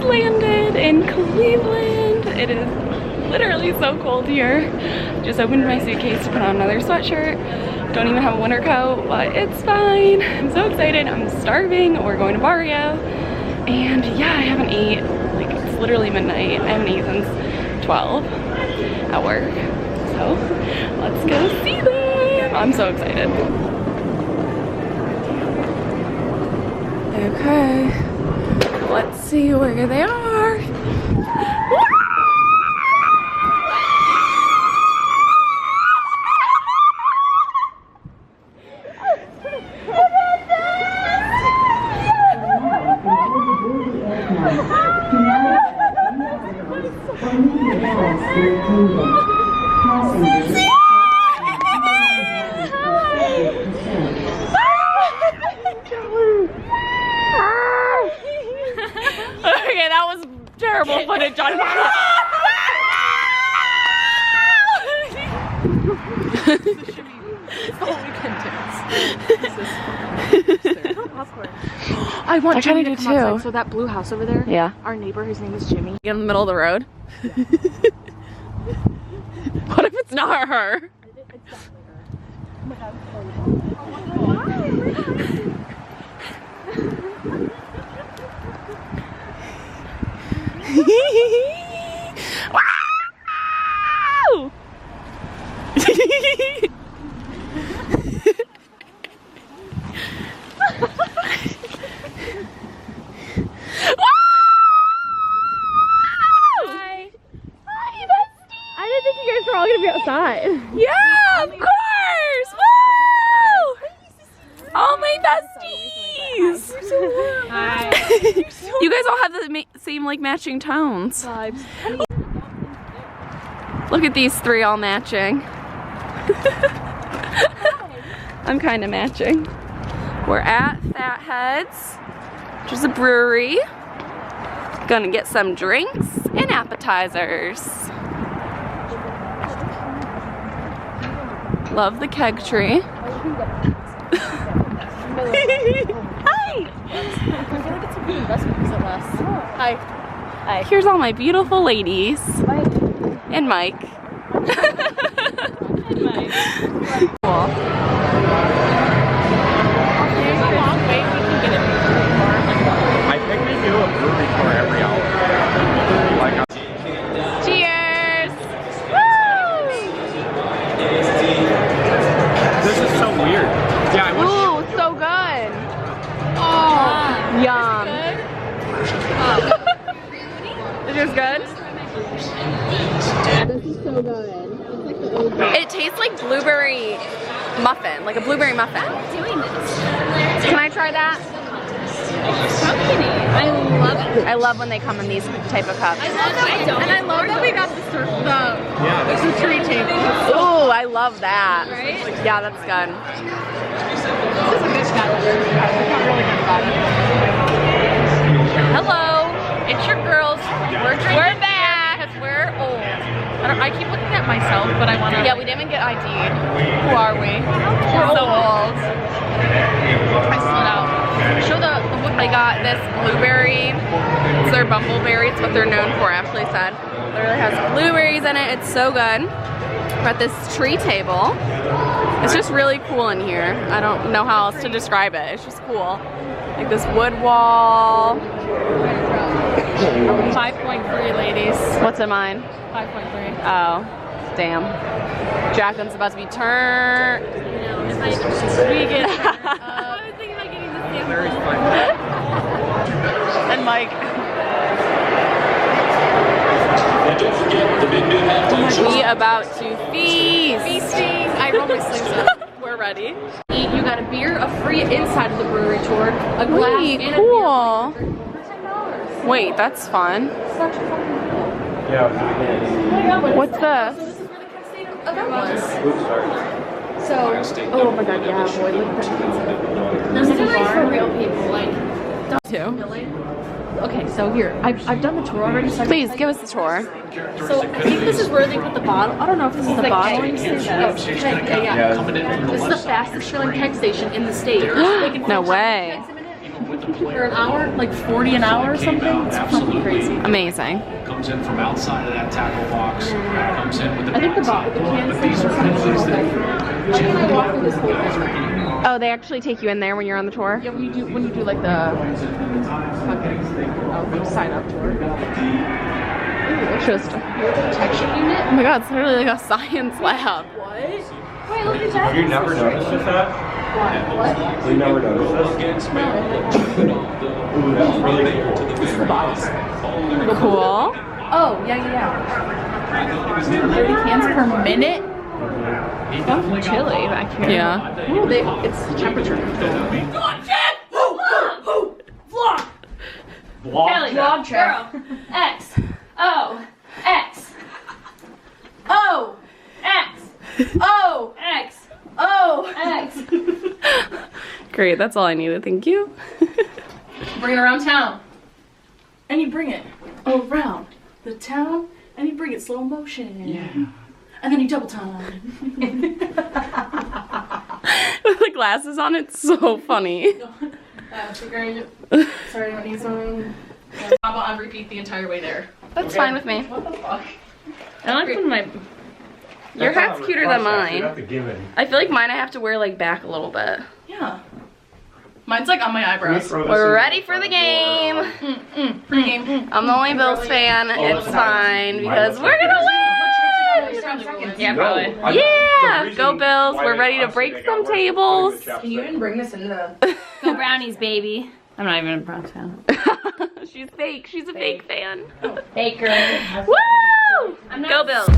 landed in Cleveland. It is literally so cold here. Just opened my suitcase to put on another sweatshirt. Don't even have a winter coat, but it's fine. I'm so excited. I'm starving. We're going to Barrio. And yeah, I haven't ate, like it's literally midnight. I haven't eaten since 12 at work. So let's go see them. I'm so excited. Okay, let's see where they are. Okay, that was terrible footage on camera. I want Jimmy to come outside. So that blue house over there, yeah, our neighbor, his name is Jimmy. In the middle of the road. What if it's not her? It's definitely her. Wow! Outside. Yeah, of course! Woo! All my besties! Hi. You guys all have the same like matching tones. Look at these three all matching. I'm kind of matching. We're at Fatheads, which is a brewery. Gonna get some drinks and appetizers. Love the keg tree. Hi! I feel like it's a good investment because it lasts. Hi. Hi. Here's all my beautiful ladies. Mike. And Mike. And Mike. Cool. I think we do a brewery tour every hour. Like Cheers! this is so weird. Yeah, I wish. Ooh, so good. Oh, yum. Is yours good? This is so good. It's like the It tastes like blueberry muffin, like a blueberry muffin. Can I try that? I love it. I love when they come in these type of cups. I love that we got the tree table. Ooh, I love that. Right? Yeah, that's good. Hello, it's your girls. We're back because we're old. I keep looking at myself, but I want to. Yeah, we didn't get ID'd. Who are we? We're so old. I slid out. Show the they got this blueberry. It's their bumbleberry. It's what they're known for, Ashley said. It literally has blueberries in it. It's so good. We're at this tree table. It's just really cool in here. I don't know how else to describe it. It's just cool. Like this wood wall. 5.3, ladies. What's in mine? 5.3. Oh, damn. Jacqueline's about to be turned. If we get I was thinking about getting the sample. And Mike. We about to feast. Feasting. I rolled my sleeves up. We're ready. You got a beer, a free inside of the brewery tour, a glass, Wait, and cool. a beer for $10. Wait, that's fun. Such a fucking cool. Yeah. What's this? So this is where the Cascade event was. So, oh my god, yeah, boy, look at that. This is like for real people, like. Two. Really? Okay, so here, I've done the tour already. So Please give us the tour. So I think this is where they put the bottle. I don't know if this is the bottling station. Oh, keg, yeah. This is the fastest filling keg station in the state. They can No fill way. kegs a minute. For an hour, like 40 an hour or something. It's fucking crazy. Amazing. Comes in from outside of that tackle box. Comes in with the I think the cans. But these are kind of things that I walk through this whole thing. Oh, they actually take you in there when you're on the tour? Yeah, when you do like the fucking sign up tour. Interesting. Protection unit. Oh my god, it's literally like a science lab. What? Wait, look at that. Have you never noticed that? What? You never noticed this? Ooh, that's really cool. This is the box. Cool. Oh, yeah. 30 cans per minute? That's chilly back here. Yeah. Ooh, it's temperature control. Kelly, Vlog check. girl. X. O. X. Oh! X. Oh! X. Oh! X. Great, that's all I needed. Thank you. Bring it around town. And you bring it around the town, and you bring it slow motion. Yeah. And then you double time. With the glasses on, it's so funny. Sorry, I don't need some. How about on repeat the entire way there? That's fine with me. What the fuck? I like when my... Your hat's cuter than mine. That's a given. I feel like mine I have to wear like back a little bit. Yeah. Mine's like on my eyebrows. We're ready for the game. Pre-game. I'm the only Bills fan. It's fine because we're gonna win. Yeah, probably. Yeah, go Bills. We're ready to break some tables. Can you even bring this into the... Go Brownies, baby. I'm not even a Browns fan. She's fake. She's a fake fan. Baker. Woo! Go Bills.